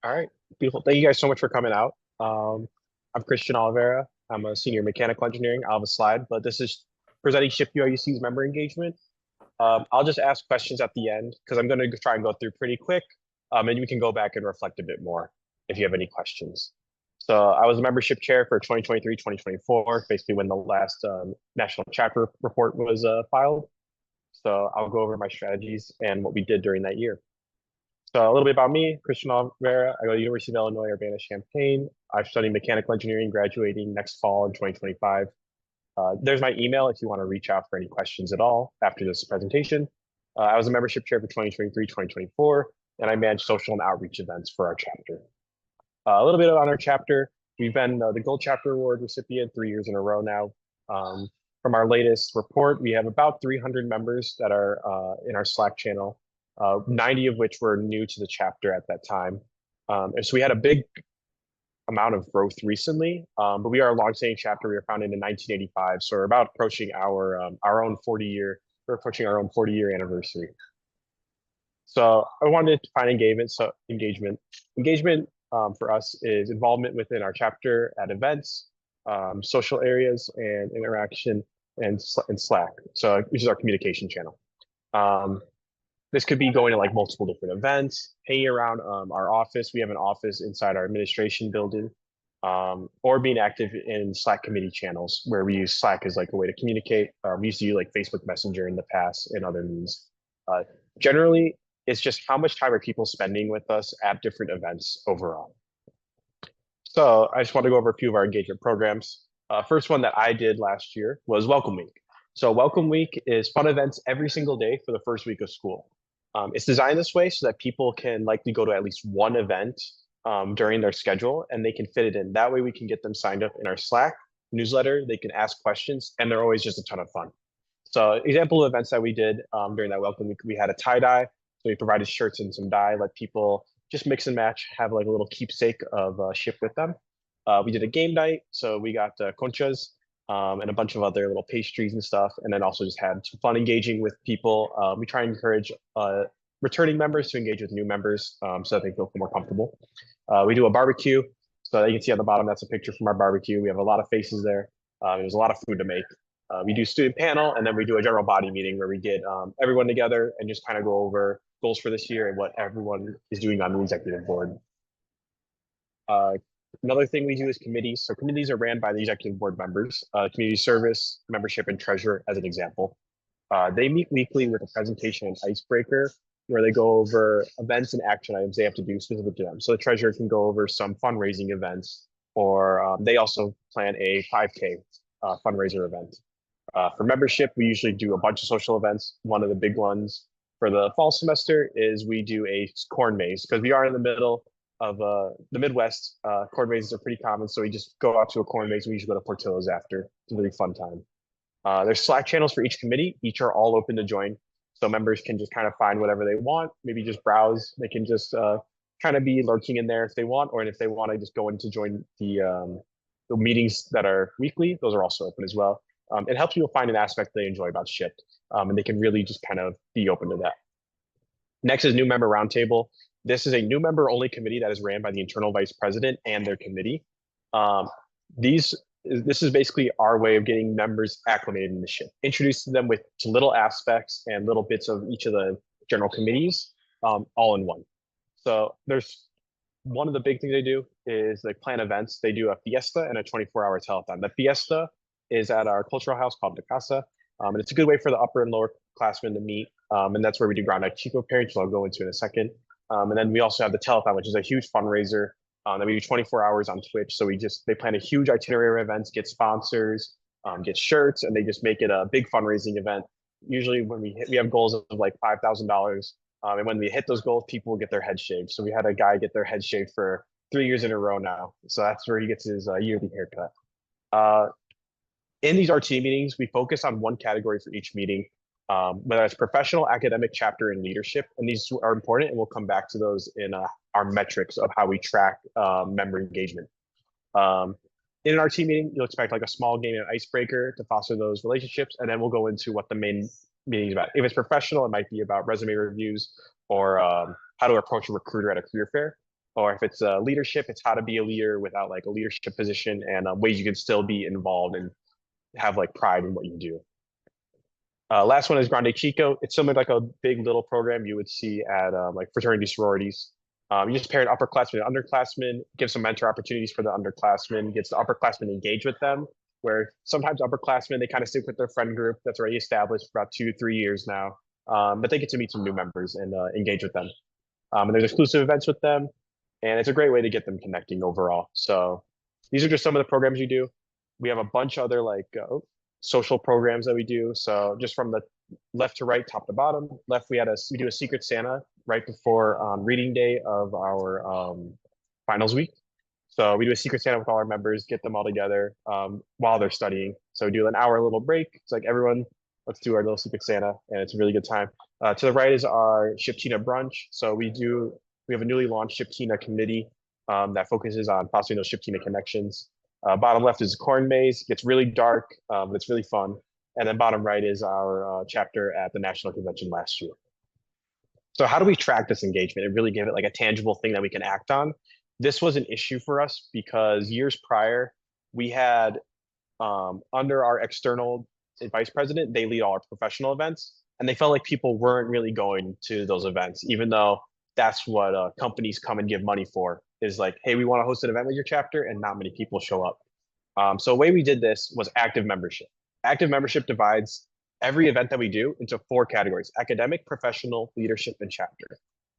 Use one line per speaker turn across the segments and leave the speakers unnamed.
All right, beautiful. Thank you guys so much for coming out. I'm Christian Oliveira. I'm a senior mechanical engineering. I'll have a slide, but this is presenting Ship UIUC's member engagement. I'll just ask questions at the end because I'm going to try and go through pretty quick, and we can go back and reflect a bit more if you have any questions. So I was the membership chair for 2023-2024, basically when the last national chapter report was filed. So I'll go over my strategies and what we did during that year. So a little bit about me, Christian Oliveira. I go to the University of Illinois, Urbana-Champaign. I'm studying mechanical engineering, graduating next fall in 2025. There's my email if you want to reach out for any questions at all after this presentation. I was a membership chair for 2023-2024, and I manage social and outreach events for our chapter. A little bit on our chapter. We've been the Gold Chapter Award recipient 3 years in a row now. From our latest report, we have about 300 members that are in our Slack channel. 90 of which were new to the chapter at that time. And so we had a big amount of growth recently, but we are a long-standing chapter. We were founded in 1985, so we're about approaching our own 40-year. We're approaching our own 40-year anniversary. So I wanted to find engagement. So engagement for us is involvement within our chapter at events, social areas, and interaction, and Slack. So which is our communication channel. This could be going to like multiple different events, hanging around our office. We have an office inside our administration building, or being active in Slack committee channels where we use Slack as like a way to communicate. We used to use like Facebook Messenger in the past and other means. Generally, it's just how much time are people spending with us at different events overall. So I just want to go over a few of our engagement programs. First one that I did last year was Welcome Week. So Welcome Week is fun events every single day for the first week of school. It's designed this way so that people can likely go to at least one event during their schedule and they can fit it in. That way we can get them signed up in our Slack newsletter. They can ask questions and they're always just a ton of fun. So example of events that we did during that Welcome Week, we had a tie-dye. So we provided shirts and some dye, let people just mix and match, have like a little keepsake of Ship with them. We did a game night. So we got conchas and a bunch of other little pastries and stuff. And then also just had some fun engaging with people. We try and encourage returning members to engage with new members so that they feel more comfortable. We do a barbecue. So you can see on the bottom, that's a picture from our barbecue. We have a lot of faces there. There's a lot of food to make. We do student panel, and then we do a general body meeting where we get everyone together and just kind of go over goals for this year and what everyone is doing on the executive board. Another thing we do is committees. So committees are ran by the executive board members, community service, membership, and treasurer as an example. They meet weekly with a presentation and icebreaker where they go over events and action items they have to do specific to them. So the treasurer can go over some fundraising events, or they also plan a 5K fundraiser event. For membership, we usually do a bunch of social events. One of the big ones for the fall semester is we do a corn maze because we are in the middle of the Midwest. Corn mazes are pretty common, so we just go out to a corn maze. We usually go to Portillo's after. It's a really fun time. There's Slack channels for each committee. Each are all open to join, so members can just kind of find whatever they want. Maybe just browse. They can just kind of be lurking in there if they want, or if they want to just go in to join the meetings that are weekly. Those are also open as well. It helps people find an aspect they enjoy about Ship, and they can really just kind of be open to that. Next is New Member Roundtable. This is a new member only committee that is ran by the internal vice president and their committee. This is basically our way of getting members acclimated in the Ship, introducing them to little aspects and little bits of each of the general committees all in one. So there's one of the big things they do is they plan events. They do a fiesta and a 24-hour telethon. The fiesta is at our cultural house called La Casa, and it's a good way for the upper and lower classmen to meet. And that's where we do Ground Night Chico parents, which I'll go into in a second. And then we also have the telethon, which is a huge fundraiser that we do 24 hours on Twitch. So they plan a huge itinerary of events, get sponsors, get shirts, and they just make it a big fundraising event. Usually when we have goals of like $5,000. And when we hit those goals, people will get their head shaved. So we had a guy get their head shaved for 3 years in a row now. So that's where he gets his yearly haircut. In these RT meetings, we focus on one category for each meeting, whether it's professional, academic, chapter, and leadership. And these are important, and we'll come back to those in our metrics of how we track member engagement. In an RT meeting, you'll expect like a small game and icebreaker to foster those relationships, and then we'll go into what the main meeting is about. If it's professional, it might be about resume reviews or how to approach a recruiter at a career fair. or if it's leadership, it's how to be a leader without like a leadership position, and ways you can still be involved and have like pride in what you do. Last one is Grande Chico. It's similar to like a big little program you would see at like fraternity sororities. You just pair an upperclassman and underclassman, give some mentor opportunities for the underclassmen, gets the upperclassmen engaged with them, where sometimes upperclassmen, they kind of stick with their friend group that's already established for about 2, 3 years now. But they get to meet some new members and engage with them. And there's exclusive events with them, and it's a great way to get them connecting overall. So these are just some of the programs you do. We have a bunch of other like social programs that we do. So just from the left to right, top to bottom. Left, we do a Secret Santa right before reading day of our finals week. So we do a Secret Santa with all our members, get them all together while they're studying. So we do an hour little break. It's like everyone, let's do our little Secret Santa, and it's a really good time. To the right is our Shiptina brunch. So we have a newly launched Shiptina committee that focuses on fostering those Shiptina connections. Bottom left is corn maze. It gets really dark, but it's really fun. And then bottom right is our chapter at the National Convention last year. So how do we track this engagement and really give it like a tangible thing that we can act on? This was an issue for us because years prior, we had under our external vice president, they lead all our professional events, and they felt like people weren't really going to those events, even though that's what companies come and give money for, is like, hey, we want to host an event with your chapter, and not many people show up. So the way we did this was active membership. Active membership divides every event that we do into 4 categories: academic, professional, leadership, and chapter.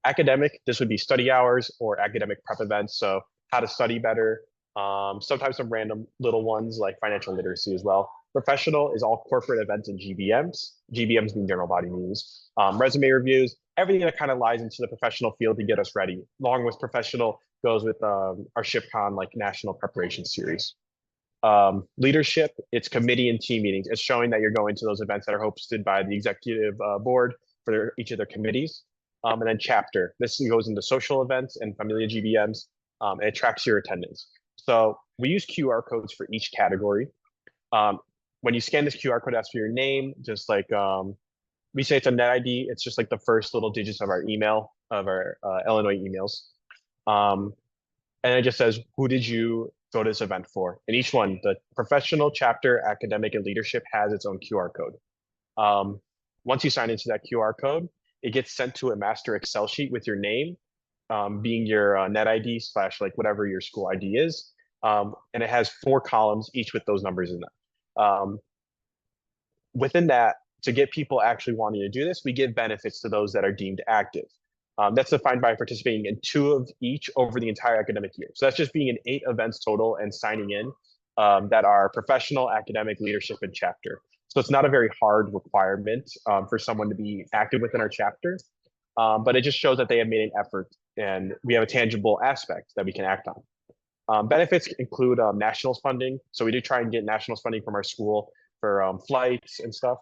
Academic, this would be study hours or academic prep events. So how to study better, sometimes some random little ones like financial literacy as well. Professional is all corporate events and GBMs. GBMs mean general body meetings. Resume reviews, everything that kind of lies into the professional field to get us ready. Along with professional goes with our ShipCon like national preparation series. Leadership, it's committee and team meetings. It's showing that you're going to those events that are hosted by the executive board for each of their committees. And then chapter, this goes into social events and familia GBMs, and it tracks your attendance. So we use QR codes for each category. When you scan this QR code, asks for your name, just like we say it's a net ID. It's just like the first little digits of our email, of our Illinois emails. And it just says, who did you go to this event for? And each one, the professional, chapter, academic, and leadership has its own QR code. Once you sign into that QR code, it gets sent to a master Excel sheet with your name, being your net ID / like whatever your school ID is. And it has 4 columns, each with those numbers in them. Within that, to get people actually wanting to do this, we give benefits to those that are deemed active. That's defined by participating in 2 of each over the entire academic year. So that's just being in 8 events total and signing in that are professional, academic, leadership, and chapter. So it's not a very hard requirement for someone to be active within our chapter, but it just shows that they have made an effort and we have a tangible aspect that we can act on. Benefits include nationals funding. So we do try and get nationals funding from our school for flights and stuff.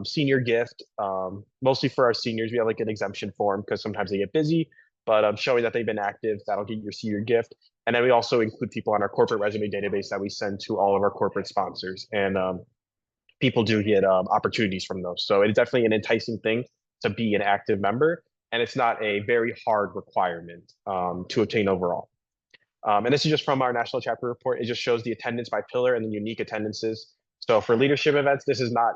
Senior gift, mostly for our seniors, we have like an exemption form because sometimes they get busy, but showing that they've been active, that'll get your senior gift. And then we also include people on our corporate resume database that we send to all of our corporate sponsors, and people do get opportunities from those. So it's definitely an enticing thing to be an active member, and it's not a very hard requirement to obtain overall. And this is just from our national chapter report. It just shows the attendance by pillar and the unique attendances. So for leadership events, this is not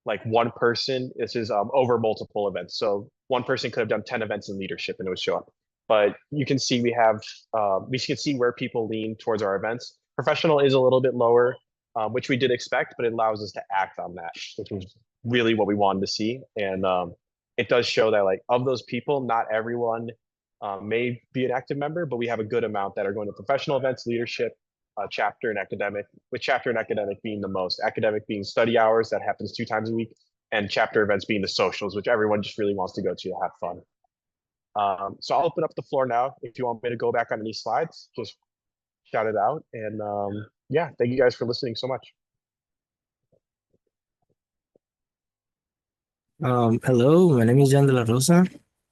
like one person. This is over multiple events. So one person could have done 10 events in leadership and it would show up. But you can see we can see where people lean towards our events. Professional is a little bit lower, which we did expect, but it allows us to act on that, which was really what we wanted to see. And it does show that like of those people, not everyone may be an active member, but we have a good amount that are going to professional events, leadership, chapter, and academic, with chapter and academic being the most. Academic being study hours, that happens 2 times a week, and chapter events being the socials, which everyone just really wants to go to have fun. So I'll open up the floor now. If you want me to go back on any slides, just shout it out. And yeah, thank you guys for listening so much.
Hello, my name is John de la Rosa.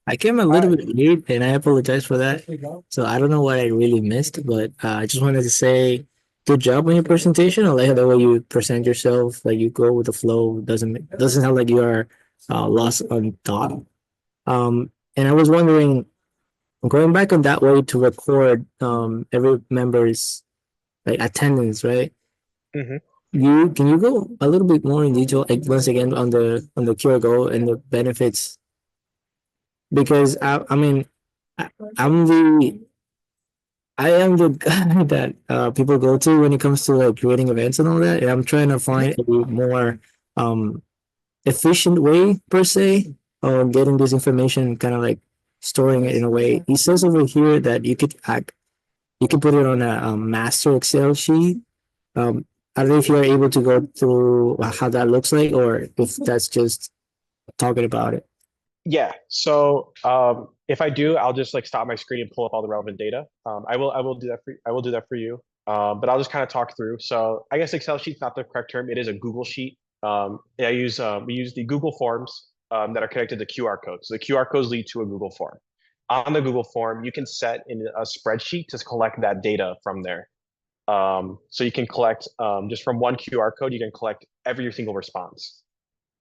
I came a little
Hi.
bit late and I apologize for that. So I don't know what I really missed, but I just wanted to say good job on your presentation. I like the way you present yourself, like you go with the flow. Doesn't sound like you are lost on thought. And I was wondering, going back on that way to record every member's like attendance, right?
Hmm.
You can you go a little bit more in detail, like once again on the QR code and the benefits? Because I mean, I, I'm the I am the guy that people go to when it comes to like creating events and all that, and I'm trying to find a more um efficient way per se of getting this information, kind of like storing it in a way. It says over here that you can put it on a, master Excel sheet. Um, I don't know if you are able to go through how that looks like, or if that's just talking about it.
Yeah. So if I do, I'll just like stop my screen and pull up all the relevant data. I will do that for I will do that for you. But I'll just kind of talk through. So I guess Excel sheet's not the correct term. It is a Google sheet. We use the Google Forms that are connected to QR codes. So the QR codes lead to a Google form. On the Google form, you can set in a spreadsheet to collect that data from there. So you can collect just from one QR code, you can collect every single response.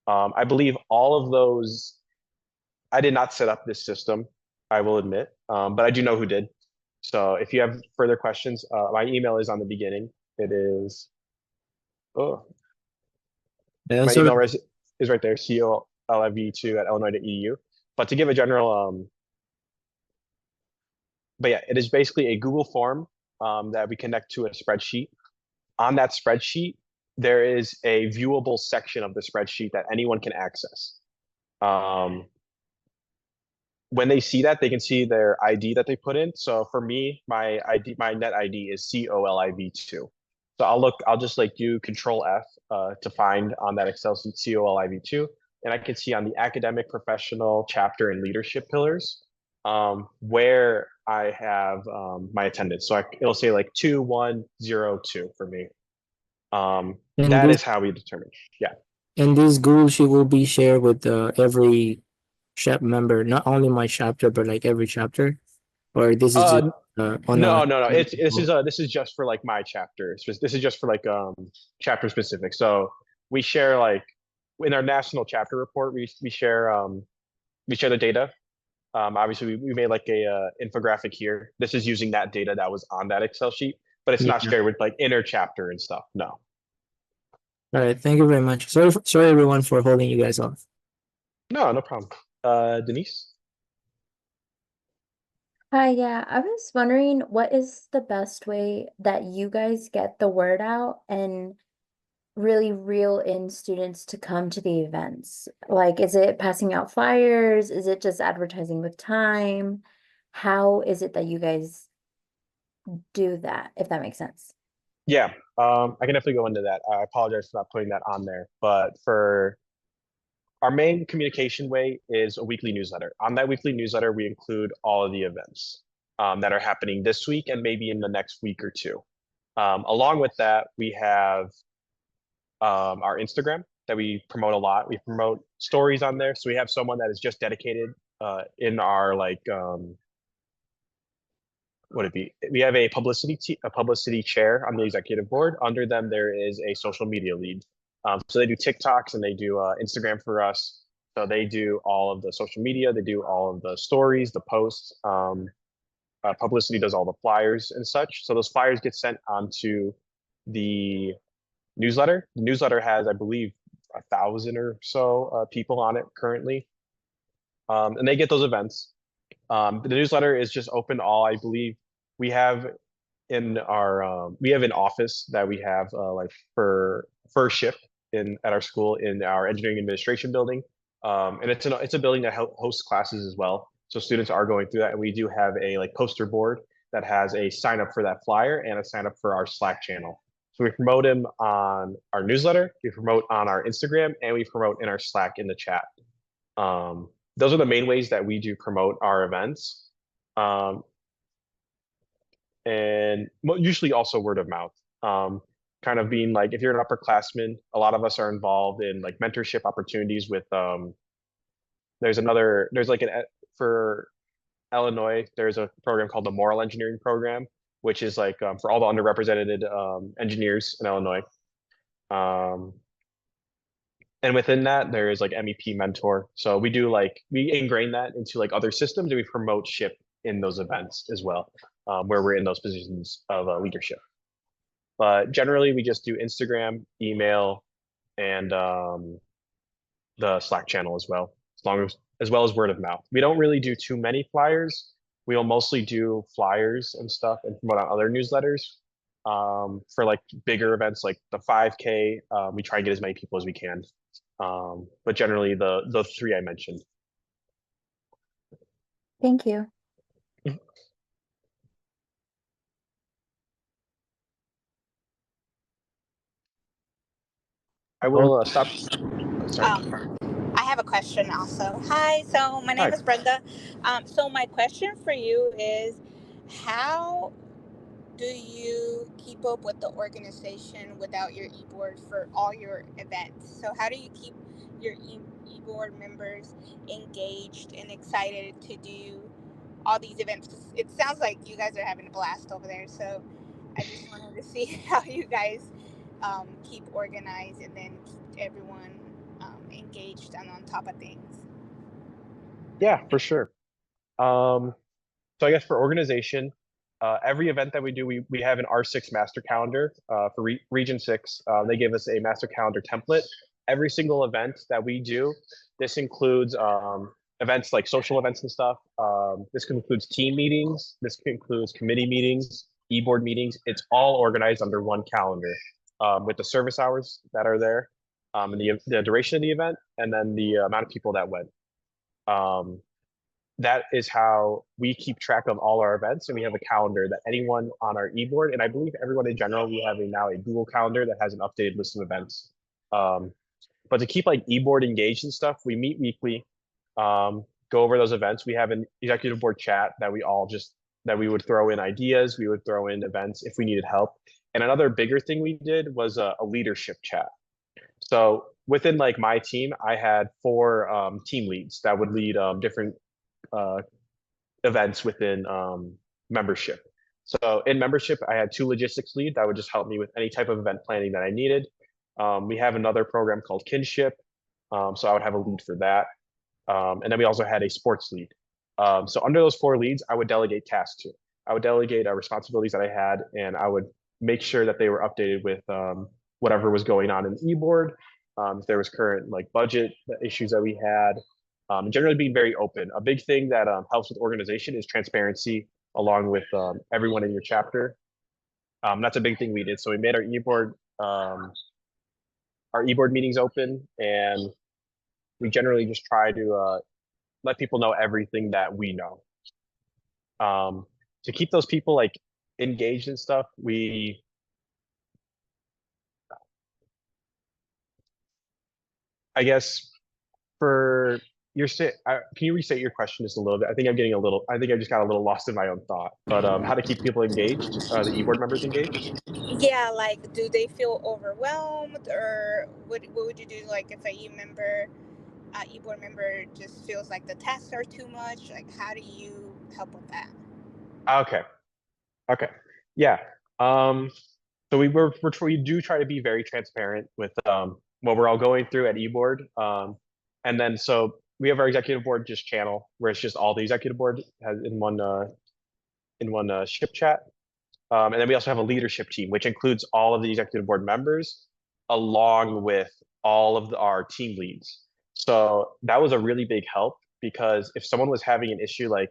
I believe all of those I did not set up this system, I will admit, but I do know who did. So if you have further questions, my email is on the beginning. It is, oh,
Yeah,
my
sort
email
of.
is right there, colv2 at illinois.edu. But to give a general, but yeah, it is basically a Google form that we connect to a spreadsheet. On that spreadsheet, there is a viewable section of the spreadsheet that anyone can access. Um, when they see that, they can see their ID that they put in. So for me, my ID, my net ID is COLIV2. So I'll just like do Control F to find on that Excel sheet COLIV2, and I can see on the academic, professional, chapter, and leadership pillars where I have my attendance. So it'll say like 2102 for me.
And
That
this
is how we determine. Yeah.
and this Google sheet will be shared with every chap member, not only my chapter, but like every chapter. Or this is just
Uh,
on a.
no. This is just for like my chapter. This is just for like chapter specific. So we share like in our national chapter report, we share the data. Obviously, we made like a infographic here. This is using that data that was on that Excel sheet, but it's not
Yeah.
shared with like inner chapter and stuff. No,
All right. Thank you very much. Sorry everyone for holding you guys off.
no problem. Denise.
Hi, yeah. I was wondering what is the best way that you guys get the word out and really reel in students to come to the events? Like, is it passing out flyers? Is it just advertising with time? How is it that you guys do that, if that makes sense?
Yeah, I can definitely go into that. I apologize for not putting that on there, but for our main communication way is a weekly newsletter. On that weekly newsletter, we include all of the events that are happening this week and maybe in the next week or two. Along with that, we have our Instagram that we promote a lot. We promote stories on there. So we have someone that is just dedicated in our like what it be? We have a publicity chair on the executive board. Under them, there is a social media lead. So they do TikToks and they do Instagram for us. So they do all of the social media. They do all of the stories, the posts. Publicity does all the flyers and such. So those flyers get sent onto the newsletter. The newsletter has, I believe, 1,000 or so people on it currently, and they get those events. The newsletter is just open to all. I believe we have we have an office that we have like for first shift in at our school in our engineering administration building, and it's a building that hosts classes as well. So students are going through that, and we do have a like poster board that has a sign up for that flyer and a sign up for our Slack channel. So we promote him on our newsletter, we promote on our Instagram, and we promote in our Slack in the chat. Those are the main ways that we do promote our events. Um, and usually also word of mouth. Kind of being like if you're an upperclassman, a lot of us are involved in like mentorship opportunities with there's like an for Illinois, there's a program called the Moral Engineering Program, which is like for all the underrepresented engineers in Illinois. Um, and within that, there is like MEP mentor. So we do like we ingrain that into like other systems and we promote SHIP in those events as well, where we're in those positions of leadership. But generally, we just do Instagram, email, and the Slack channel as well as word of mouth. We don't really do too many flyers. We will mostly do flyers and stuff and promote on other newsletters. For like bigger events like the 5K, we try and get as many people as we can. But generally the three I mentioned.
Thank you.
I will stop. Sorry.
I have a question also. Hi, so my name
Hi.
is Brenda. So my question for you is, how do you keep up with the organization without your e-board for all your events? So how do you keep your e-board members engaged and excited to do all these events? 'Cause it sounds like you guys are having a blast over there. So I just wanted to see how you guys keep organized and then keep everyone engaged and on top of things.
Yeah, for sure. So I guess for organization, every event that we do, we have an R6 master calendar for Region 6. They give us a master calendar template. Every single event that we do, this includes events like social events and stuff. This includes team meetings. This includes committee meetings, e-board meetings. It's all organized under one calendar with the service hours that are there, and the duration of the event, and then the amount of people that went. That is how we keep track of all our events, and we have a calendar that anyone on our e-board, and I believe everyone in general, we have now a Google Calendar that has an updated list of events. But to keep like e-board engaged and stuff, we meet weekly, go over those events. We have an executive board chat that we would throw in ideas, we would throw in events if we needed help. And another bigger thing we did was a leadership chat. So within like my team, I had 4 team leads that would lead different events within membership. So in membership, I had 2 logistics lead that would just help me with any type of event planning that I needed. We have another program called kinship. So I would have a lead for that. And then we also had a sports lead. So under those 4 leads, I would delegate tasks to. I would delegate responsibilities that I had, and I would make sure that they were updated with whatever was going on in e-board. If there was current like budget issues that we had, generally being very open. A big thing that helps with organization is transparency, along with everyone in your chapter. That's a big thing we did. So we made our e-board meetings open, and we generally just try to let people know everything that we know. To keep those people like engaged and stuff, I guess for your can you restate your question just a little bit? I think I just got a little lost in my own thought. But how to keep people engaged, the e-board members engaged?
Yeah, like, do they feel overwhelmed, or what would you do like if a e-board member just feels like the tasks are too much? Like, how do you help with that?
Okay. Yeah. So we do try to be very transparent with what we're all going through at eBoard. And then so we have our executive board just channel where it's just all the executive board has in one ship chat. And then we also have a leadership team, which includes all of the executive board members, along with all of our team leads. So that was a really big help, because if someone was having an issue, like,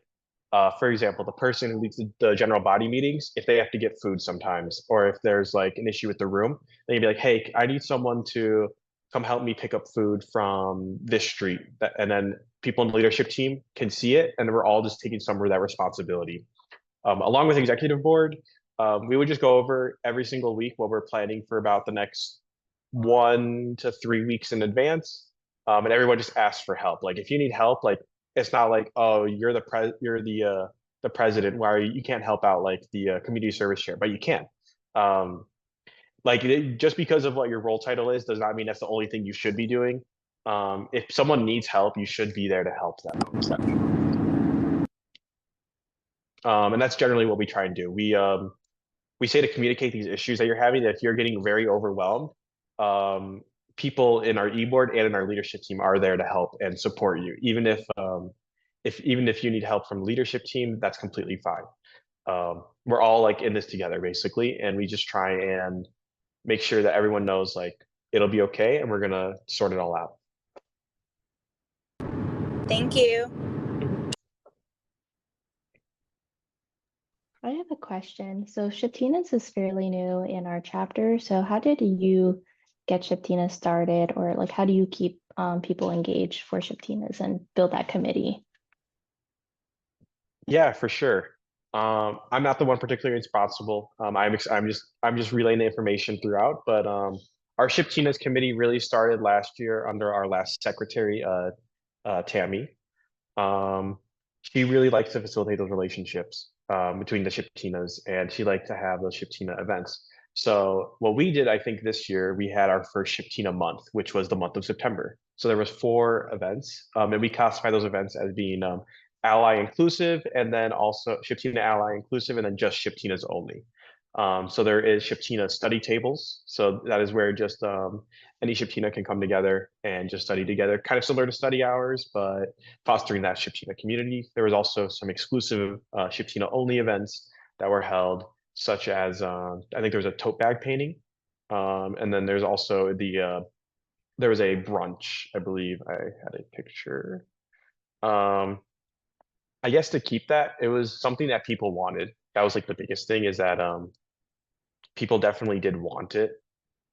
for example, the person who leads the general body meetings, if they have to get food sometimes, or if there's like an issue with the room, then you'd be like, hey, I need someone to come help me pick up food from this street. And then people in the leadership team can see it, and we're all just taking some of that responsibility. Along with executive board, we would just go over every single week what we're planning for about the next 1 to 3 weeks in advance. And everyone just asks for help. Like if you need help, like it's not like, oh, you're the president, why you can't help out like the community service chair, but you can. Just because of what your role title is does not mean that's the only thing you should be doing. If someone needs help, you should be there to help them. And that's generally what we try and do. We say to communicate these issues that you're having, that if you're getting very overwhelmed, people in our e-board and in our leadership team are there to help and support you. Even if even if you need help from leadership team, that's completely fine. We're all like in this together basically, and we just try and make sure that everyone knows like it'll be okay, and we're gonna sort it all out.
Thank you.
I have a question. So Shiptinas is fairly new in our chapter. So how did you get Shiptinas started, or like how do you keep people engaged for Shiptinas and build that committee?
Yeah, for sure. I'm not the one particularly responsible. I'm just relaying the information throughout. But our Ship Tina's committee really started last year under our last secretary, Tammy. She really likes to facilitate those relationships between the Ship Tinas, and she liked to have those Ship Tina events. So what we did, I think this year, we had our first Ship Tina month, which was the month of September. So there was 4 events, and we classify those events as being ally inclusive, and then also Shiptina ally inclusive, and then just Shiptinas only. So there is Shiptina study tables. So that is where just any Shiptina can come together and just study together, kind of similar to study hours, but fostering that Shiptina community. There was also some exclusive Shiptina only events that were held, such as I think there was a tote bag painting, and then there's also there was a brunch. I believe I had a picture. I guess to keep that, it was something that people wanted. That was like the biggest thing, is that people definitely did want it.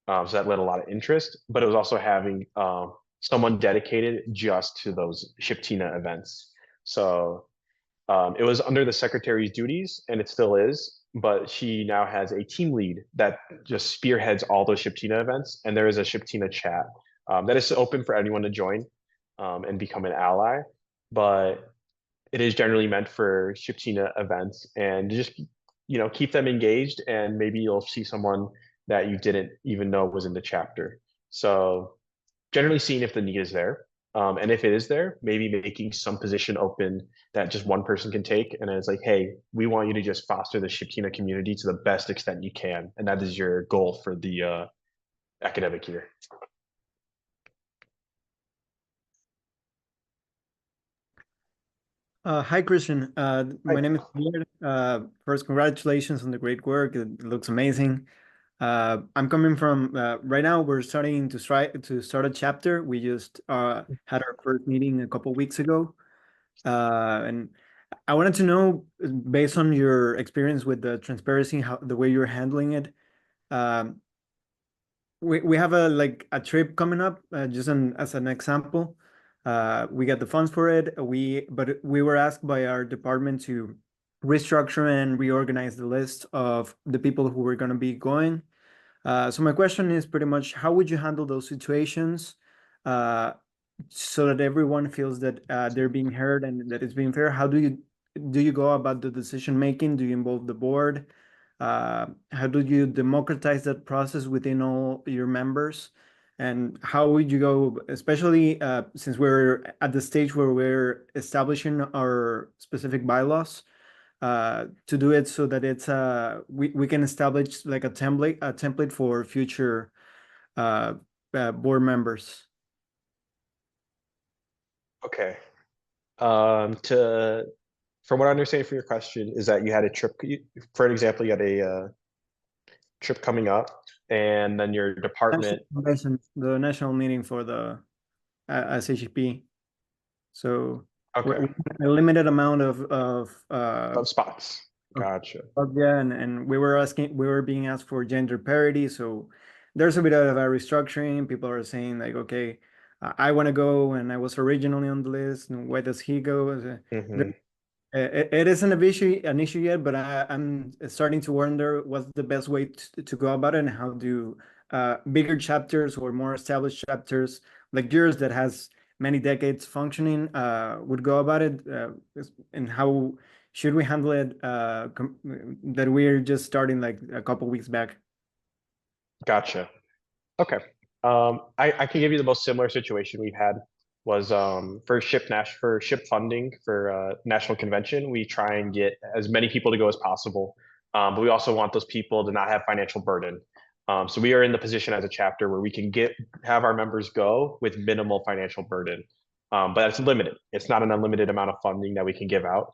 So that led a lot of interest, but it was also having someone dedicated just to those Shiptina events. So it was under the secretary's duties, and it still is, but she now has a team lead that just spearheads all those Shiptina events. And there is a Shiptina chat that is open for anyone to join and become an ally. But it is generally meant for Shiptina events, and just keep them engaged, and maybe you'll see someone that you didn't even know was in the chapter. So generally seeing if the need is there, and if it is there, maybe making some position open that just one person can take, and it's like, hey, we want you to just foster the Shiptina community to the best extent you can, and that is your goal for the academic year.
Hi, Christian. My
Hi.
name is Peter. First, congratulations on the great work. It looks amazing. I'm coming from right now. We're starting to start a chapter. We just had our first meeting a couple weeks ago, and I wanted to know, based on your experience with the transparency, how the way you're handling it. Um, we have a trip coming up, just as an example. We got the funds for it. But we were asked by our department to restructure and reorganize the list of the people who were going to be going. So my question is pretty much, how would you handle those situations so that everyone feels that they're being heard and that it's being fair? How do you go about the decision making? Do you involve the board? How do you democratize that process within all your members? And how would you go, especially since we're at the stage where we're establishing our specific bylaws, to do it so that it's we can establish like a template for future board members.
Okay. From what I understand from your question is that you had a trip, for an example, you had a trip coming up, and then your department.
The national meeting for the SHP. So
Okay.
a limited amount
Of spots. Gotcha.
yeah, and we were being asked for gender parity. So there's a bit of a restructuring. People are saying like, okay, I want to go, and I was originally on the list, and why does he go?
Mhm.
It isn't an issue yet, but I'm starting to wonder what's the best way to go about it, and how do bigger chapters or more established chapters like yours that has many decades functioning would go about it, and how should we handle it that we're just starting like a couple weeks back.
Gotcha. Okay. I can give you the most similar situation we've had was for ship funding for national convention. We try and get as many people to go as possible, but we also want those people to not have financial burden. So we are in the position as a chapter where we can have our members go with minimal financial burden. but it's limited. It's not an unlimited amount of funding that we can give out.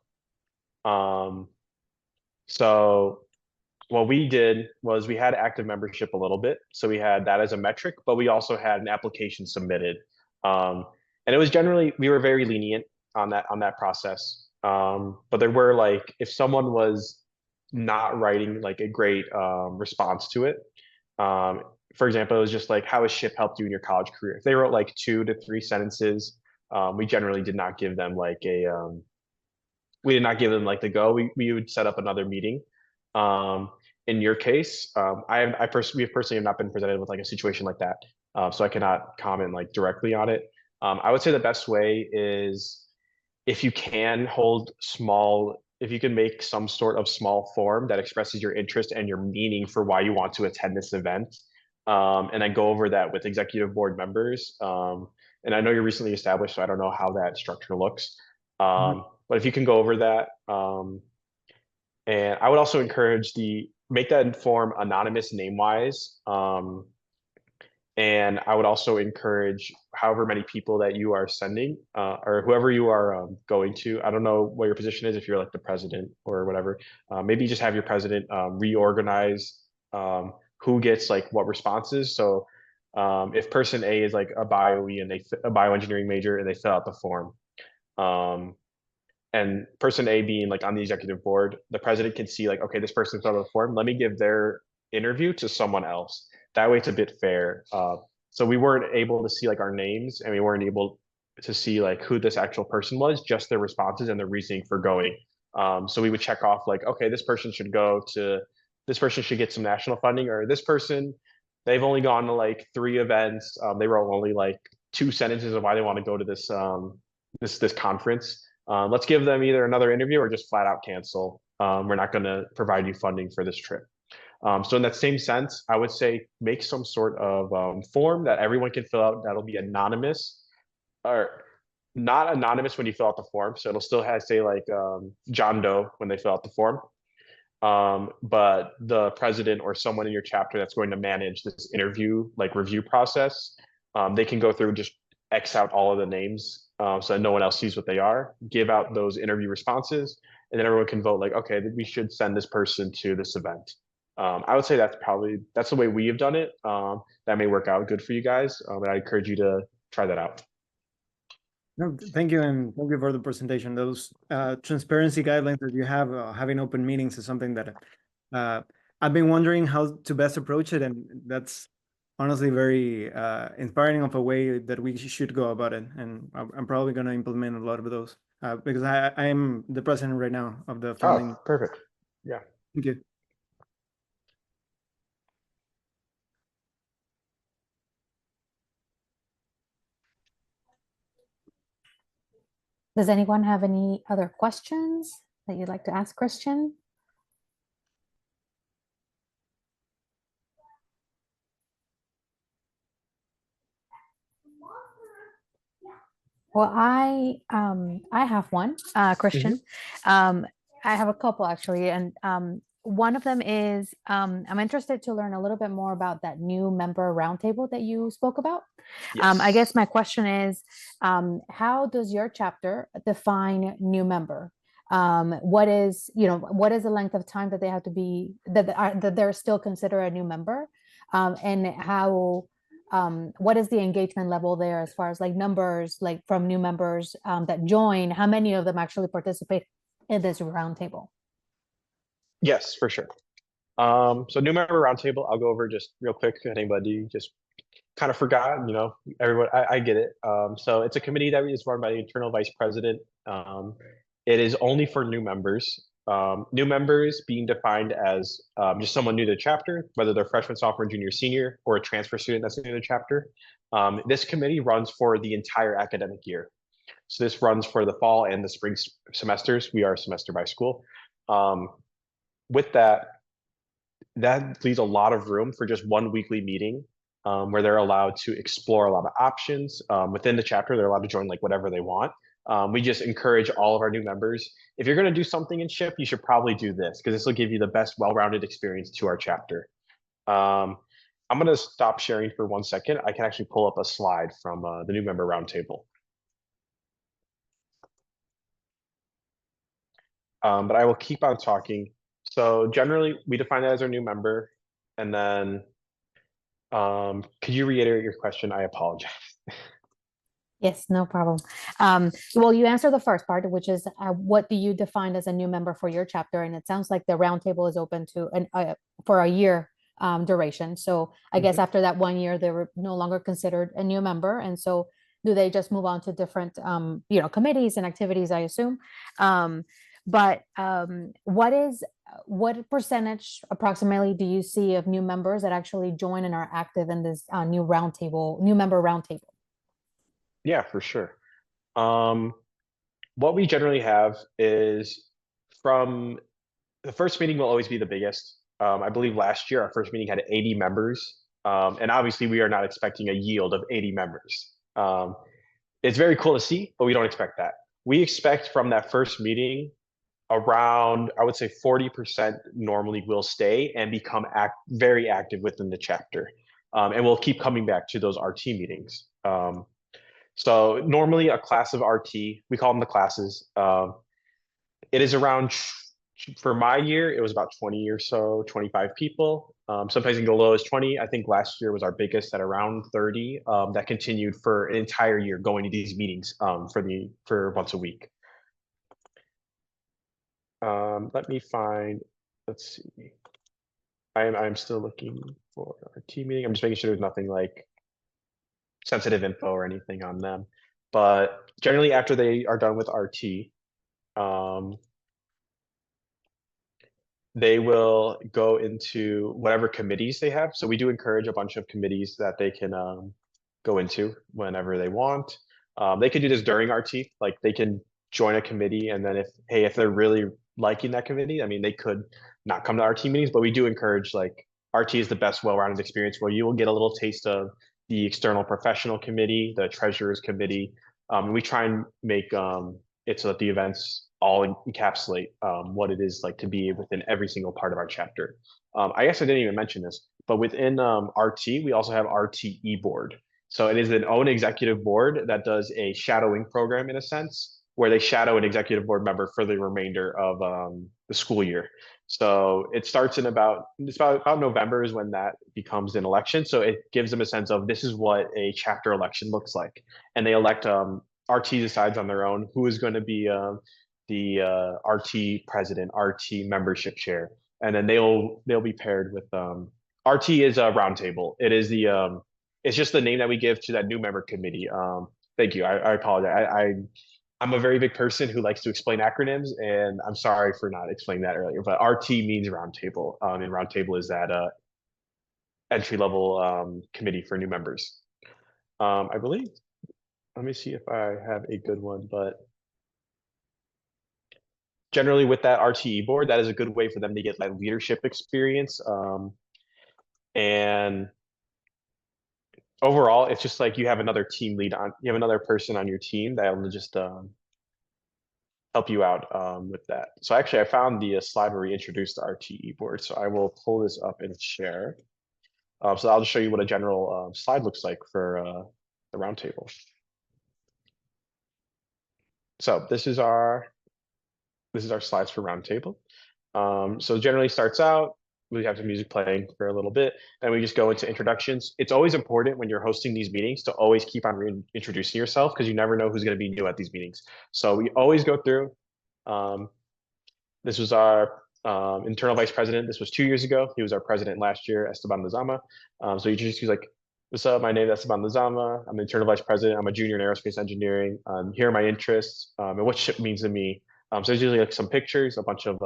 So what we did was we had active membership a little bit. So we had that as a metric, but we also had an application submitted. And it was generally, we were very lenient on that process. But there were like, if someone was not writing like a great response to it, for example, it was just like, how has SHIP helped you in your college career? If they wrote like 2 to 3 sentences, we generally did not give them like we did not give them like the go. We would set up another meeting. In your case, we personally have not been presented with like a situation like that, so I cannot comment like directly on it. I would say the best way is if you can if you can make some sort of small form that expresses your interest and your meaning for why you want to attend this event, and then go over that with executive board members. And I know you're recently established, so I don't know how that structure looks. But if you can go over that, and I would also encourage make that form anonymous name wise. And I would also encourage however many people that you are sending, or whoever you are going to. I don't know what your position is, if you're like the president or whatever. Maybe just have your president reorganize who gets like what responses. So if person A is like a BioE and a bioengineering major and they fill out the form, and person A being like on the executive board, the president can see like, okay, this person filled out the form. Let me give their interview to someone else. That way it's a bit fair. So we weren't able to see like our names, and we weren't able to see like who this actual person was, just their responses and their reasoning for going. So we would check off like, okay, this person should get some national funding, or this person, they've only gone to like 3 events. They wrote only like 2 sentences of why they want to go to this conference. Let's give them either another interview or just flat out cancel. We're not going to provide you funding for this trip. So in that same sense, I would say make some sort of form that everyone can fill out that'll be anonymous, or not anonymous when you fill out the form. So it'll still say like John Doe when they fill out the form. But the president or someone in your chapter that's going to manage this interview, like review process, they can go through, just X out all of the names so that no one else sees what they are, give out those interview responses, and then everyone can vote like, okay, we should send this person to this event. I would say that's the way we have done it. That may work out good for you guys, and I encourage you to try that out.
No, thank you, and thank you for the presentation. Those transparency guidelines that you have, having open meetings is something that I've been wondering how to best approach it, and that's honestly very inspiring of a way that we should go about it. And I'm probably going to implement a lot of those because I am the president right now of the founding.
Oh, perfect. Yeah.
Thank you.
Does anyone have any other questions that you'd like to ask Christian? Well, I have one, Christian. I have a couple actually, and one of them is I'm interested to learn a little bit more about that new member roundtable that you spoke about.
Yes.
I guess my question is, how does your chapter define new member? What is the length of time that they have to be that they're still considered a new member, and how what is the engagement level there as far as like numbers, like from new members that join? How many of them actually participate in this roundtable?
Yes, for sure. So new member roundtable, I'll go over just real quick. If anybody just kind of forgot, everyone, I get it. So it's a committee that is run by the internal vice president. It is only for new members. New members being defined as just someone new to the chapter, whether they're freshman, sophomore, junior, senior, or a transfer student that's new to the chapter. This committee runs for the entire academic year. So this runs for the fall and the spring semesters. We are semester by school. With that leaves a lot of room for just one weekly meeting where they're allowed to explore a lot of options within the chapter. They're allowed to join like whatever they want. We just encourage all of our new members, if you're going to do something in SHIP, you should probably do this, because this will give you the best well-rounded experience to our chapter. I'm going to stop sharing for 1 second. I can actually pull up a slide from the new member roundtable. but I will keep on talking. So generally, we define that as our new member, and then could you reiterate your question? I apologize.
Yes, no problem. Well, you answered the first part, which is what do you define as a new member for your chapter? And it sounds like the roundtable is open to for a year duration. So I guess after that 1 year, they were no longer considered a new member. And so do they just move on to different, committees and activities, I assume? What percentage approximately do you see of new members that actually join and are active in this new member roundtable?
Yeah, for sure. What we generally have is from the first meeting will always be the biggest. I believe last year our first meeting had 80 members. And obviously we are not expecting a yield of 80 members. It's very cool to see, but we don't expect that. We expect from that first meeting around, I would say 40% normally will stay and become very active within the chapter. And we'll keep coming back to those RT meetings. So normally a class of RT, we call them the classes. It is around, for my year, it was about 20 or so, 25 people. Sometimes it can go low as 20. I think last year was our biggest at around 30. That continued for an entire year going to these meetings for once a week. Let me find, let's see. I'm still looking for our team meeting. I'm just making sure there's nothing like sensitive info or anything on them. But generally after they are done with RT, they will go into whatever committees they have. So we do encourage a bunch of committees that they can go into whenever they want. They can do this during RT, like they can join a committee, and then if they're really liking that committee, I mean, they could not come to RT meetings, but we do encourage, like, RT is the best well-rounded experience where you will get a little taste of the external professional committee, the treasurer's committee. We try and make it so that the events all encapsulate what it is like to be within every single part of our chapter. I guess I didn't even mention this, but within RT, we also have RTE board. So it is an own executive board that does a shadowing program in a sense, where they shadow an executive board member for the remainder of the school year. So it starts in about November is when that becomes an election. So it gives them a sense of this is what a chapter election looks like. And they elect, RT decides on their own who is going to be the RT president, RT membership chair. And then they'll be paired with RT is a roundtable. It is it's just the name that we give to that new member committee. Thank you. I apologize. I'm a very big person who likes to explain acronyms, and I'm sorry for not explaining that earlier, but RT means roundtable. And roundtable is that entry level committee for new members. I believe, let me see if I have a good one, but generally with that RTE board, that is a good way for them to get that leadership experience. And overall, it's just like you have another team lead you have another person on your team that will just help you out with that. So actually, I found the slide where we introduced the RTE board. So I will pull this up and share. So I'll just show you what a general slide looks like for the roundtable. So this is our slides for roundtable. So generally starts out, we have the music playing for a little bit, then we just go into introductions. It's always important when you're hosting these meetings to always keep on reintroducing yourself, because you never know who's going to be new at these meetings. So we always go through. This was our internal vice president. This was 2 years ago. He was our president last year, Esteban Lizama. So he was like, "What's up? My name is Esteban Lizama. I'm the internal vice president. I'm a junior in aerospace engineering. Here are my interests and what ship means to me." So there's usually like some pictures, a bunch of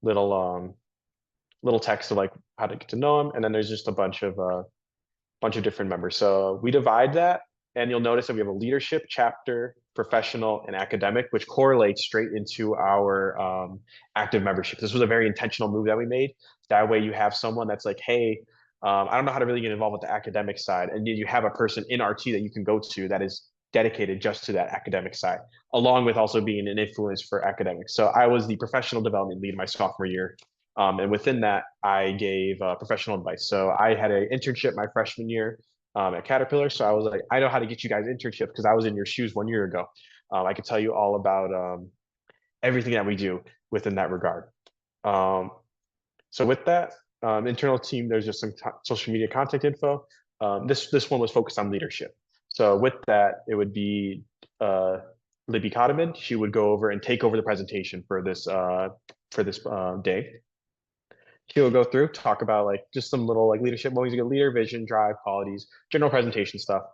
little text of like how to get to know him, and then there's just a bunch of different members. So we divide that, and you'll notice that we have a leadership, chapter, professional, and academic, which correlates straight into our active membership. This was a very intentional move that we made. That way you have someone that's like, hey, I don't know how to really get involved with the academic side, and you have a person in RT that you can go to that is dedicated just to that academic side, along with also being an influence for academics. So I was the professional development lead my sophomore year. And within that, I gave professional advice. So I had an internship my freshman year at Caterpillar. So I was like, I know how to get you guys internships because I was in your shoes 1 year ago. I could tell you all about everything that we do within that regard. So with that, internal team, there's just some social media contact info. This one was focused on leadership. So with that, it would be Libby Cotterman. She would go over and take over the presentation for this day. She will go through, talk about like just some little like leadership, what he's a good leader, vision, drive, qualities, general presentation stuff.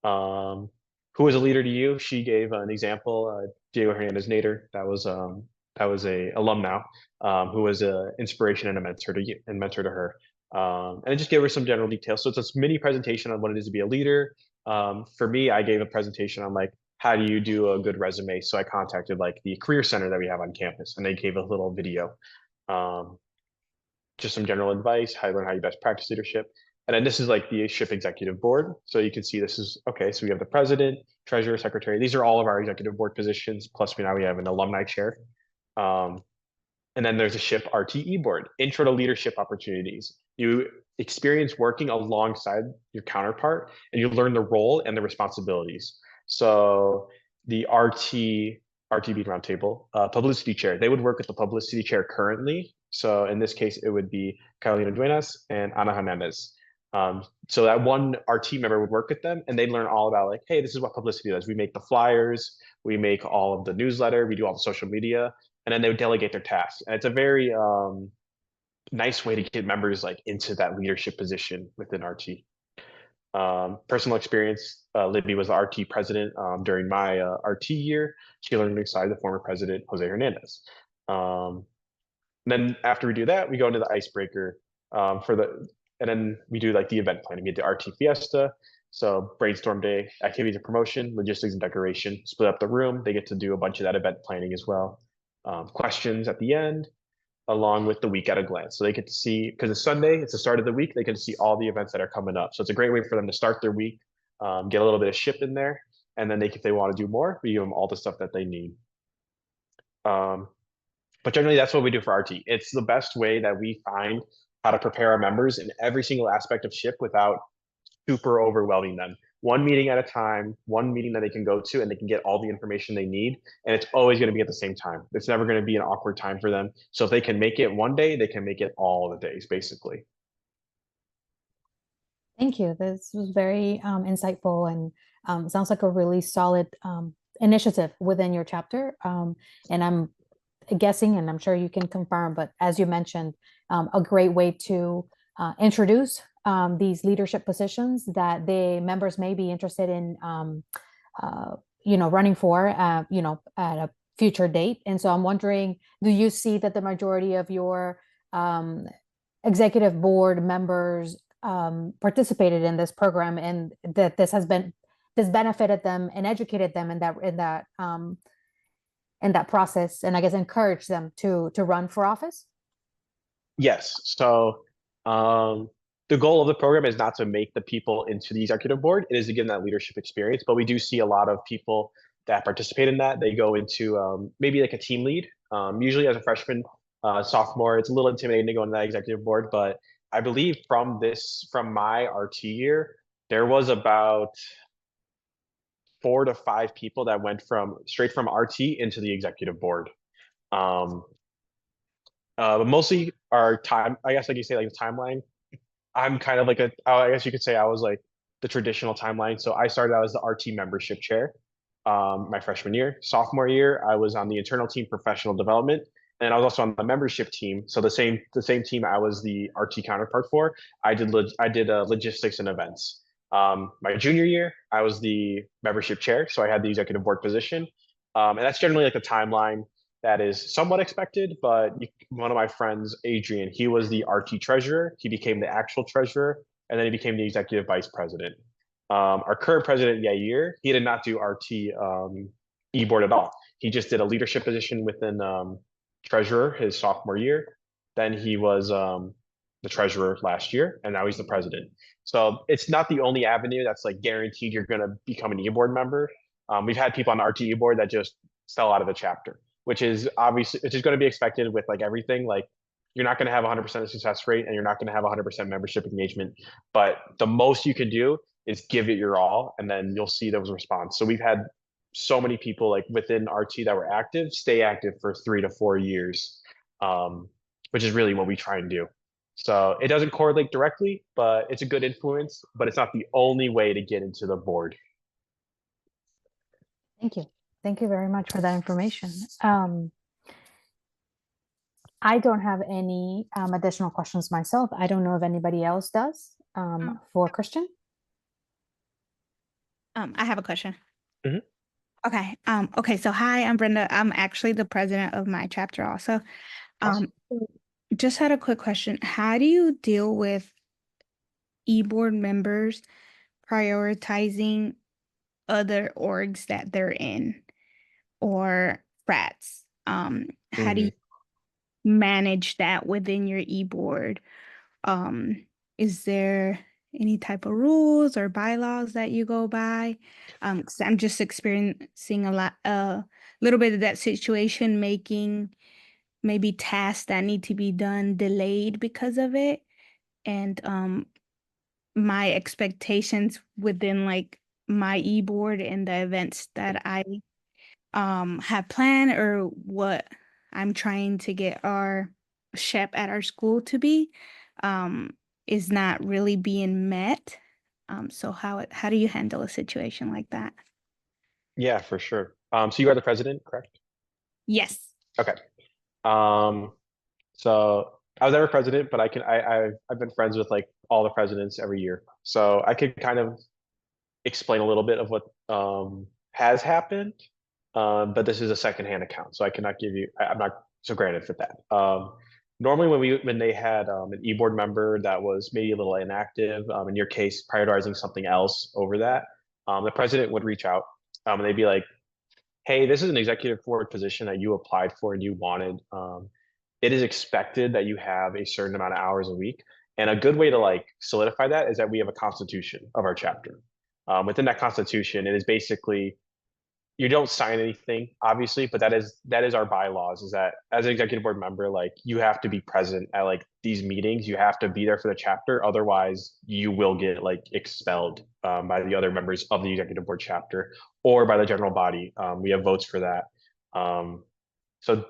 Who is a leader to you? She gave an example, Diego Hernandez Nader. That was a alum now, who was an inspiration and a mentor to her. And I just gave her some general details. So it's a mini presentation on what it is to be a leader. For me, I gave a presentation on like, how do you do a good resume? So I contacted like the career center that we have on campus, and they gave a little video. Just some general advice, how you learn how you best practice leadership. And then this is like the SHIP executive board. So you can see this is, okay, so we have the president, treasurer, secretary. These are all of our executive board positions. Plus now we have an alumni chair. And then there's a SHIP RTE board, intro to leadership opportunities. You experience working alongside your counterpart and you learn the role and the responsibilities. So the RTB roundtable, publicity chair, they would work with the publicity chair currently. So in this case, it would be Carolina Duenas and Ana Hernandez. So that one RT member would work with them and they'd learn all about like, hey, this is what publicity does. We make the flyers, we make all of the newsletter, we do all the social media, and then they would delegate their tasks. And it's a very nice way to get members like into that leadership position within RT. Personal experience, Libby was the RT president during my RT year. She learned alongside the former president, Jose Hernandez. Then after we do that, we go into the icebreaker and then we do like the event planning. We get the RT Fiesta, so brainstorm day, activities and promotion, logistics and decoration, split up the room. They get to do a bunch of that event planning as well. Questions at the end, along with the week at a glance. So they get to see, because it's Sunday, it's the start of the week, they get to see all the events that are coming up. So it's a great way for them to start their week, get a little bit of SHIP in there, and then if they want to do more, we give them all the stuff that they need. But generally, that's what we do for RT. It's the best way that we find how to prepare our members in every single aspect of SHIP without super overwhelming them. One meeting at a time, one meeting that they can go to and they can get all the information they need. And it's always going to be at the same time. It's never going to be an awkward time for them. So if they can make it one day, they can make it all the days, basically.
Thank you. This was very insightful and sounds like a really solid initiative within your chapter. And I'm guessing, and I'm sure you can confirm, but as you mentioned, a great way to introduce these leadership positions that the members may be interested in, running for, at a future date. And so I'm wondering, do you see that the majority of your executive board members participated in this program, and that this benefited them and educated them in that process, and I guess encourage them to run for office?
Yes. So the goal of the program is not to make the people into the executive board. It is to give them that leadership experience. But we do see a lot of people that participate in that. They go into maybe like a team lead. Usually as a freshman, sophomore, it's a little intimidating to go into that executive board. But I believe from my RT year, there was about 4 to 5 people that went straight from RT into the executive board. But mostly our time, I guess, like you say, like the timeline. I'm kind of like I guess you could say I was like the traditional timeline. So I started out as the RT membership chair my freshman year. Sophomore year, I was on the internal team professional development, and I was also on the membership team. So the same team I was the RT counterpart for. I did logistics and events. My junior year, I was the membership chair, so I had the executive board position, and that's generally like the timeline that is somewhat expected. But one of my friends, Adrian, he was the RT treasurer. He became the actual treasurer, and then he became the executive vice president. Our current president, Yair, he did not do RT e-board at all. He just did a leadership position within treasurer his sophomore year. Then he was the treasurer last year, and now he's the president. So it's not the only avenue that's like guaranteed you're going to become an e-board member. We've had people on the RT e-board that just fell out of the chapter, which is obviously, it's just going to be expected with like everything. Like you're not going to have 100% success rate, and you're not going to have 100% membership engagement. But the most you can do is give it your all, and then you'll see those response. So we've had so many people like within RT that were active stay active for 3 to 4 years, which is really what we try and do. So it doesn't correlate directly, but it's a good influence, but it's not the only way to get into the board.
Thank you. Thank you very much for that information. I don't have any additional questions myself. I don't know if anybody else does. For Christian?
I have a question.
Mhm.
Okay. Okay. So hi, I'm Brenda. I'm actually the president of my chapter also.
Awesome.
Just had a quick question. How do you deal with e-board members prioritizing other orgs that they're in or frats? How do you manage that within your e-board? Is there any type of rules or bylaws that you go by? 'Cause I'm just experiencing a little bit of that situation, making maybe tasks that need to be done delayed because of it. And my expectations within like my e-board and the events that I have planned or what I'm trying to get our SHEP at our school to be is not really being met. So how do you handle a situation like that?
Yeah, for sure. So you are the president, correct?
Yes.
Okay. So I was never president, but I've been friends with like all the presidents every year. So I could kind of explain a little bit of what has happened. But this is a secondhand account, so I cannot give you. I'm not so granted for that. Normally, when they had an e-board member that was maybe a little inactive, in your case, prioritizing something else over that, the president would reach out, and they'd be like, "Hey, this is an executive board position that you applied for and you wanted. It is expected that you have a certain amount of hours a week." And a good way to like solidify that is that we have a constitution of our chapter. Within that constitution, it is basically you don't sign anything, obviously, but that is our bylaws. Is that as an executive board member, like you have to be present at like these meetings. You have to be there for the chapter, otherwise you will get like expelled by the other members of the executive board chapter or by the general body. We have votes for that. So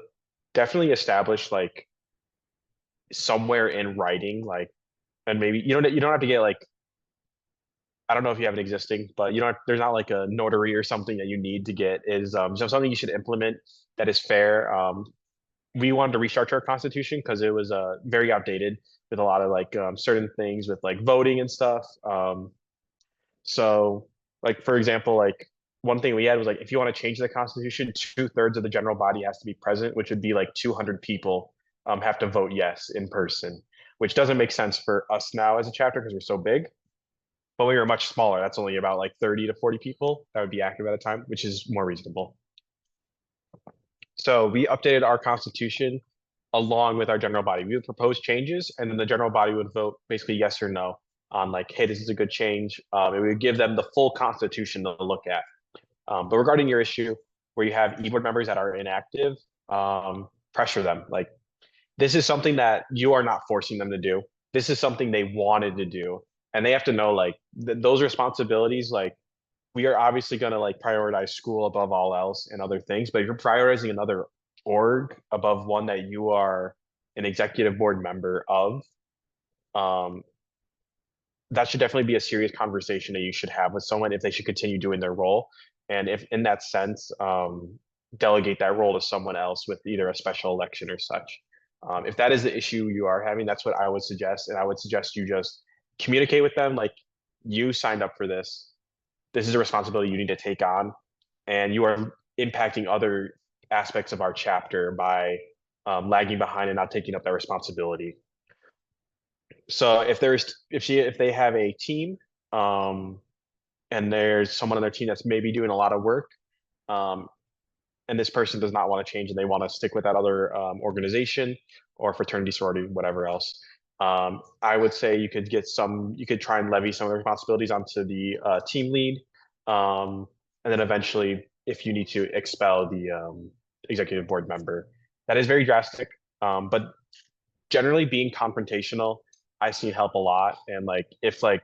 definitely establish like somewhere in writing, like, and maybe you don't have to get like I don't know if you have an existing, but you know, there's not like a notary or something that you need to get is so something you should implement that is fair. We wanted to restructure our constitution because it was very outdated with a lot of like certain things with like voting and stuff. So like for example, like one thing we had was like if you want to change the constitution, 2/3 of the general body has to be present, which would be like 200 people have to vote yes in person, which doesn't make sense for us now as a chapter because we're so big. But we were much smaller. That's only about like 30 to 40 people that would be active at a time, which is more reasonable. So we updated our constitution along with our general body. We would propose changes, and then the general body would vote basically yes or no on like, hey, this is a good change. And we would give them the full constitution to look at. But regarding your issue, where you have e-board members that are inactive, pressure them. Like, this is something that you are not forcing them to do. This is something they wanted to do. And they have to know like those responsibilities, like we are obviously going to like prioritize school above all else and other things, but if you're prioritizing another org above one that you are an executive board member of, that should definitely be a serious conversation that you should have with someone if they should continue doing their role. And if in that sense, delegate that role to someone else with either a special election or such. If that is the issue you are having, that's what I would suggest. And I would suggest you just communicate with them like you signed up for this. This is a responsibility you need to take on. And you are impacting other aspects of our chapter by lagging behind and not taking up that responsibility. So if they have a team and there's someone on their team that's maybe doing a lot of work, and this person does not want to change and they want to stick with that other organization or fraternity, sorority, whatever else, I would say you could try and levy some of the responsibilities onto the team lead. And then eventually, if you need to expel the executive board member, that is very drastic. But generally being confrontational, I've seen help a lot. And like, if like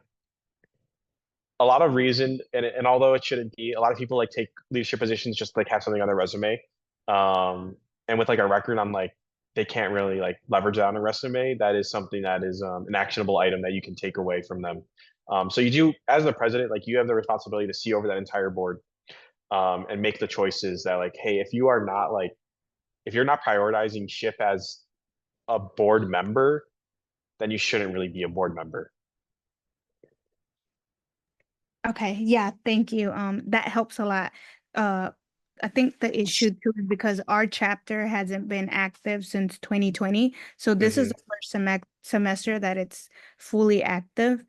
a lot of reason, and although it shouldn't be, a lot of people like take leadership positions just to, like have something on their resume. And with like a record on like they can't really like leverage that on a resume. That is something that is an actionable item that you can take away from them. So you do, as the president, like you have the responsibility to see over that entire board, and make the choices that like, hey, if you are not like, if you're not prioritizing SHIP as a board member, then you shouldn't really be a board member.
Okay, yeah, thank you. That helps a lot. I think the issue too is because our chapter hasn't been active since 2020. So this is the first semester that it's fully active.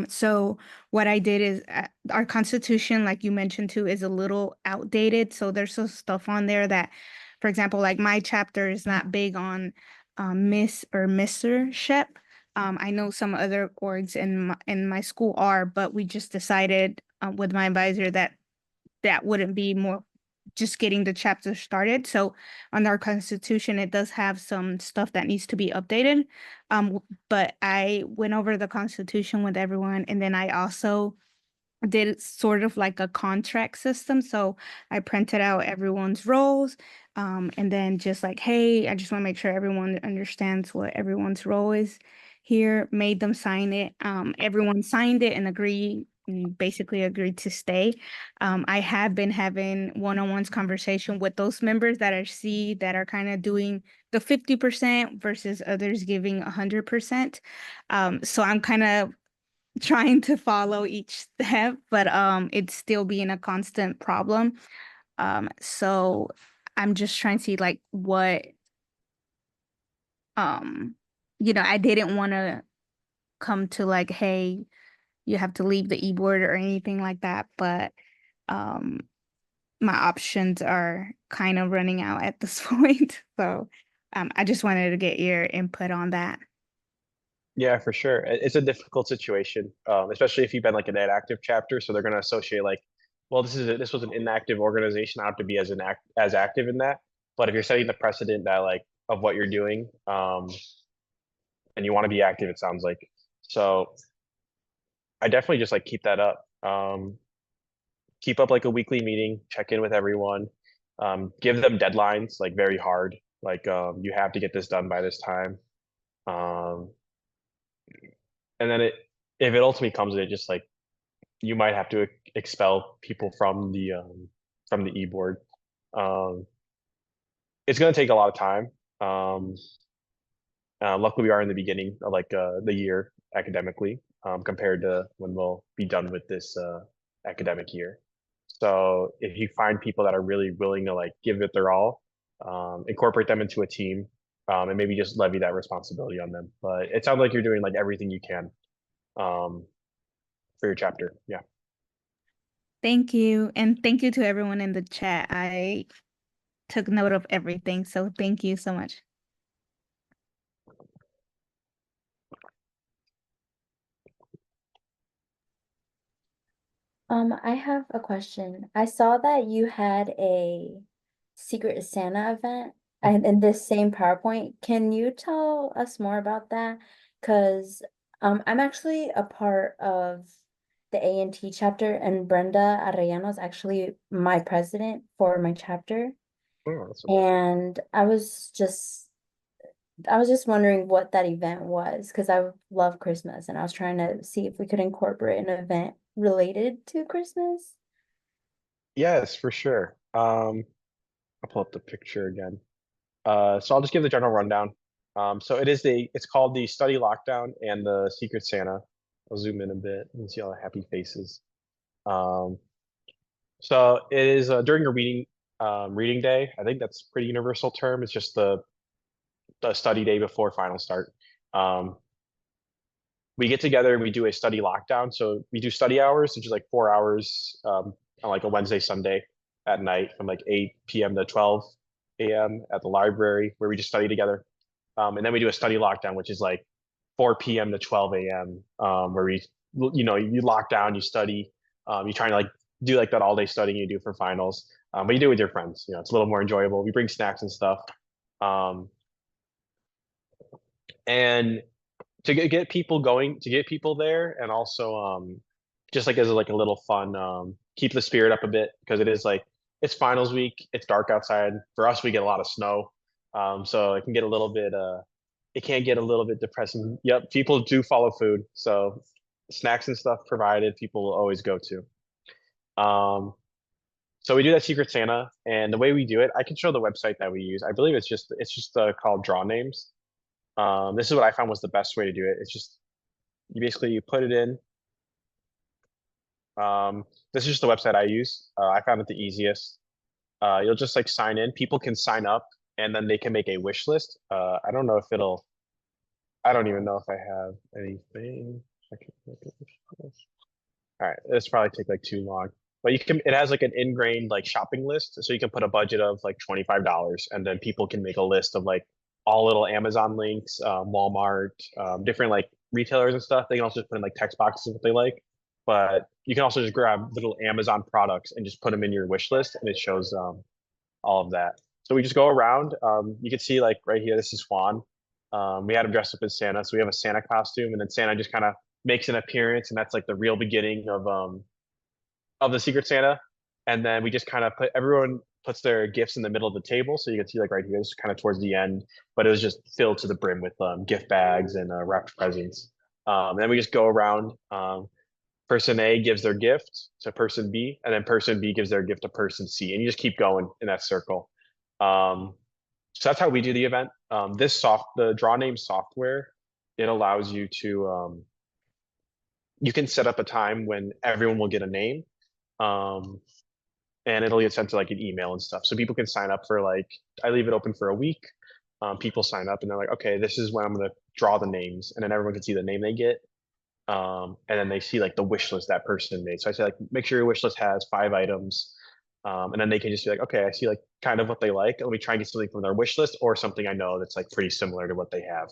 So what I did is our constitution, like you mentioned too, is a little outdated. So there's some stuff on there that, for example, like my chapter is not big on Miss or Mr. Shep. I know some other orgs in my school are, but we just decided with my advisor that that wouldn't be more just getting the chapter started. So on our constitution, it does have some stuff that needs to be updated. But I went over the constitution with everyone, and then I also did sort of like a contract system. So I printed out everyone's roles, and then just like, hey, I just want to make sure everyone understands what everyone's role is here, made them sign it. Everyone signed it and basically agreed to stay. I have been having one-on-ones conversation with those members that I see that are kind of doing the 50% versus others giving 100%. So I'm kind of trying to follow each step, but it's still being a constant problem. So I'm just trying to see like what I didn't want to come to like, hey, you have to leave the e-board or anything like that, but um my options are kind of running out at this point. So I just wanted to get your input on that.
Yeah, for sure. It's a difficult situation, especially if you've been like an inactive chapter. So they're going to associate like, well, this was an inactive organization. I have to be as active in that. But if you're setting the precedent that like of what you're doing, and you want to be active, it sounds like. So I definitely just like keep that up. Keep up like a weekly meeting, check in with everyone, give them deadlines like very hard. Like you have to get this done by this time. And then if it ultimately comes to it, just like you might have to expel people from the e-board. It's going to take a lot of time. Luckily, we are in the beginning of like the year academically, compared to when we'll be done with this academic year. So if you find people that are really willing to like give it their all, incorporate them into a team, and maybe just levy that responsibility on them. But it sounds like you're doing like everything you can for your chapter. Yeah.
Thank you. And thank you to everyone in the chat. I took note of everything. So thank you so much.
I have a question. I saw that you had a Secret Santa event and in this same PowerPoint. Can you tell us more about that? Because I'm actually a part of the A&T chapter, and Brenda Arellano is actually my president for my chapter.
Oh, that's
And I was just wondering what that event was because I love Christmas and I was trying to see if we could incorporate an event related to Christmas.
Yes, for sure. I'll pull up the picture again. So I'll just give the general rundown. So it's called the Study Lockdown and the Secret Santa. I'll zoom in a bit and see all the happy faces. Um, so it is during a reading day. I think that's a pretty universal term. It's just the study day before final start. We get together and we do a study lockdown. So we do study hours, which is like 4 hours on like a Wednesday, Sunday at night from like 8 p.m. to 12 a.m. at the library where we just study together. And then we do a study lockdown, which is like 4 p.m. to 12 a.m. Where you lock down, you study, you try to like do like that all day studying you do for finals. But you do it with your friends. It's a little more enjoyable. We bring snacks and stuff. And to get people going, to get people there, and also just like as like a little fun, keep the spirit up a bit because it is like it's finals week. It's dark outside. For us, we get a lot of snow, so it can get a little bit it can get a little bit depressing. Yep, people do follow food, so snacks and stuff provided. People will always go to. So we do that Secret Santa, and the way we do it, I can show the website that we use. I believe it's just called Draw Names. This is what I found was the best way to do it. It's just you put it in. This is just the website I use. I found it the easiest. You'll just like sign in. People can sign up, and then they can make a wish list. I don't know if it'll. I don't even know if I have anything. I can make a wish list. All right, this probably take like too long. But you can. It has like an ingrained like shopping list, so you can put a budget of like $25, and then people can make a list of like all little Amazon links, Walmart, different like retailers and stuff. They can also just put in like text boxes what they like. But you can also just grab little Amazon products and just put them in your wish list, and it shows all of that. So we just go around. You can see like right here, this is Juan. We had him dressed up as Santa, so we have a Santa costume, and then Santa just kind of makes an appearance, and that's like the real beginning of the Secret Santa. And then we just kind of everyone puts their gifts in the middle of the table, so you can see like right here, this is kind of towards the end, but it was just filled to the brim with gift bags and wrapped presents. And then we just go around. Person A gives their gift to person B, and then person B gives their gift to person C, and you just keep going in that circle. So that's how we do the event. The Draw Name software, it allows you to you can set up a time when everyone will get a name, and it'll get sent to like an email and stuff. So people can sign up for like I leave it open for a week. People sign up and they're like, okay, this is when I'm gonna draw the names, and then everyone can see the name they get. And then they see like the wish list that person made. So I say like, make sure your wish list has 5 items. And then they can just be like, okay, I see like kind of what they like. Let me try and get something from their wish list or something I know that's like pretty similar to what they have.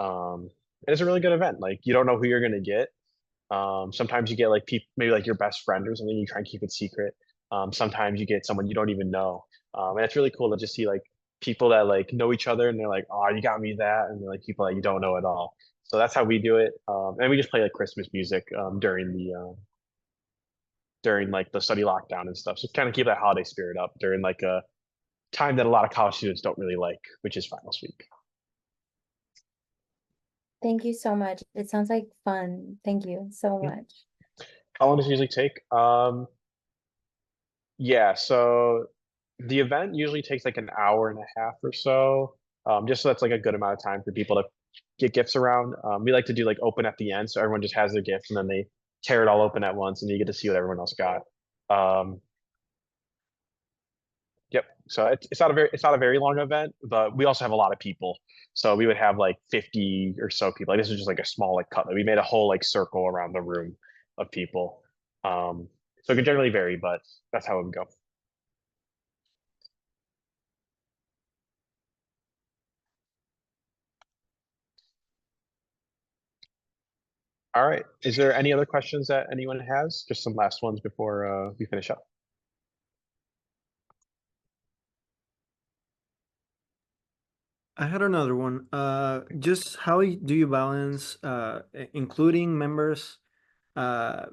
And it's a really good event. Like you don't know who you're gonna get. Sometimes you get like people, maybe like your best friend or something. You try and keep it secret. Sometimes you get someone you don't even know. And it's really cool to just see like people that like know each other and they're like, oh, you got me that, and they're like people that you don't know at all. So that's how we do it. And we just play like Christmas music during like the study lockdown and stuff. So kind of keep that holiday spirit up during like a time that a lot of college students don't really like, which is finals week.
Thank you so much. It sounds like fun. Thank you so
Yeah.
much.
How long does it usually take? Yeah, so the event usually takes like an hour and a half or so. Just so that's like a good amount of time for people to get gifts around. We like to do like open at the end, so everyone just has their gift and then they tear it all open at once, and you get to see what everyone else got. Yep. So it's not a very long event, but we also have a lot of people. So we would have like 50 or so people. Like, this is just like a small like cut. We made a whole like circle around the room of people. So it can generally vary, but that's how it would go. All right. Is there any other questions that anyone has? Just some last ones before we finish up.
I had another one. Just how do you balance including members? Uh,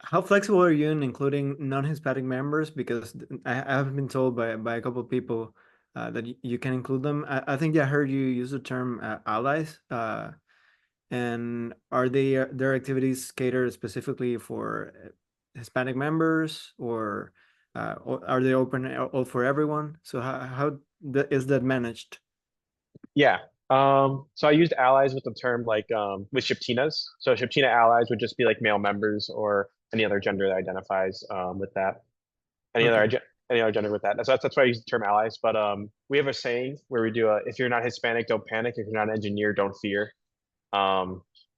how flexible are you in including non-Hispanic members? Because I have been told by a couple of people that you can include them. I think I heard you use the term allies. And are their activities catered specifically for Hispanic members, or are they open all for everyone? So how is that managed?
Yeah. So I used allies with the term like with Shiptinas. So Shiptina allies would just be like male members or any other gender that identifies with that. Any
Okay.
other any other gender with that. So that's why I use the term allies. But we have a saying where we do if you're not Hispanic, don't panic. If you're not an engineer, don't fear.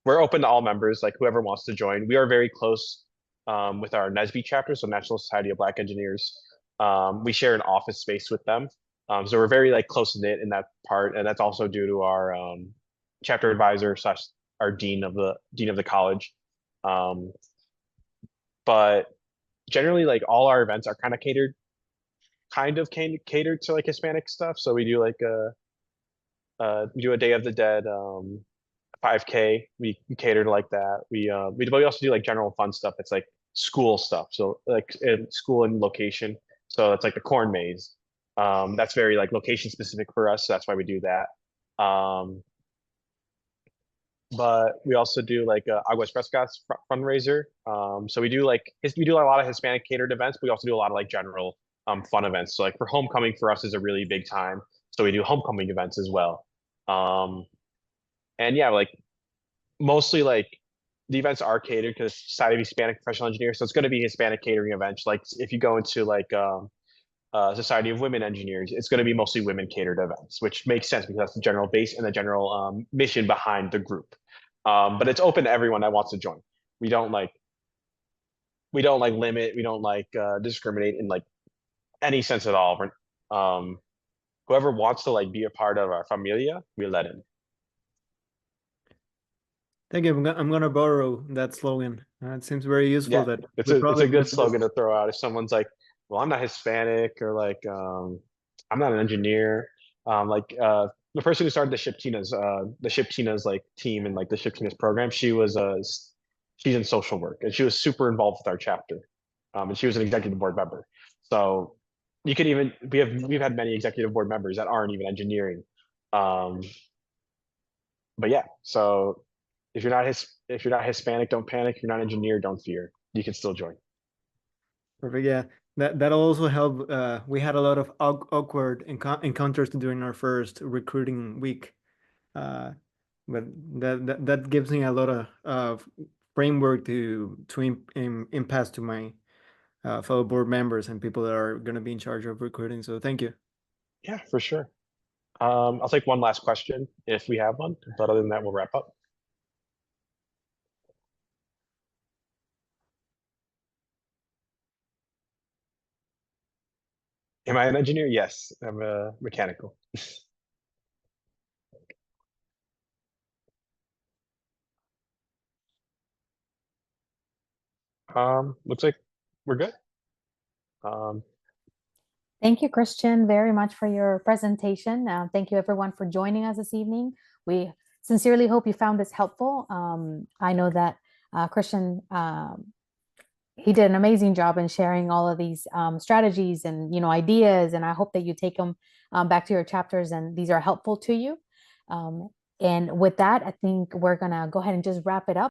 We're open to all members, like whoever wants to join. We are very close with our NSBE chapter, so National Society of Black Engineers. We share an office space with them. So we're very like close knit in that part, and that's also due to our chapter advisor slash our dean of the college. But generally, like all our events are kind of catered to like Hispanic stuff. So we do like we do a Day of the Dead 5K. We cater to like that. We also do like general fun stuff. It's like school stuff. So like in school and location. So it's like the corn maze. That's very like location specific for us. So that's why we do that. But we also do like Aguas Frescas fundraiser. So we do a lot of Hispanic catered events, but we also do a lot of like general fun events. So like for homecoming for us is a really big time. So we do homecoming events as well. And yeah, like mostly like the events are catered to the Society of Hispanic Professional Engineers. So it's going to be Hispanic catering events. Like if you go into like Society of Women Engineers, it's going to be mostly women catered events, which makes sense because that's the general base and the general mission behind the group. But it's open to everyone that wants to join. We don't like limit, we don't like discriminate in like any sense at all. Whoever wants to like be a part of our familia, we let in.
Thank you. I'm gonna borrow that slogan. It seems very useful.
Yeah,
That
it's
we
a
probably
good
would-
slogan to throw out if someone's like, well, I'm not Hispanic or like I'm not an engineer. The person who started the Ship Tina's like team and like the Ship Tina's program, she's in social work and she was super involved with our chapter. And she was an executive board member. So you could even we've had many executive board members that aren't even engineering. But yeah, so if you're not Hispanic, don't panic. If you're not engineer, don't fear. You can still join.
Perfect. Yeah, that'll also help. We had a lot of awkward encounters during our first recruiting week, but that gives me a lot of framework to impass to my fellow board members and people that are going to be in charge of recruiting. So thank you.
Yeah, for sure. I'll take one last question if we have one, but other than that, we'll wrap up. Am I an engineer? Yes, I'm a mechanical. Looks like we're good.
Thank you, Christian, very much for your presentation. Thank you, everyone, for joining us this evening. We sincerely hope you found this helpful. I know that Christian, he did an amazing job in sharing all of these strategies and ideas, and I hope that you take them back to your chapters and these are helpful to you. And with that, I think we're gonna go ahead and just wrap it up.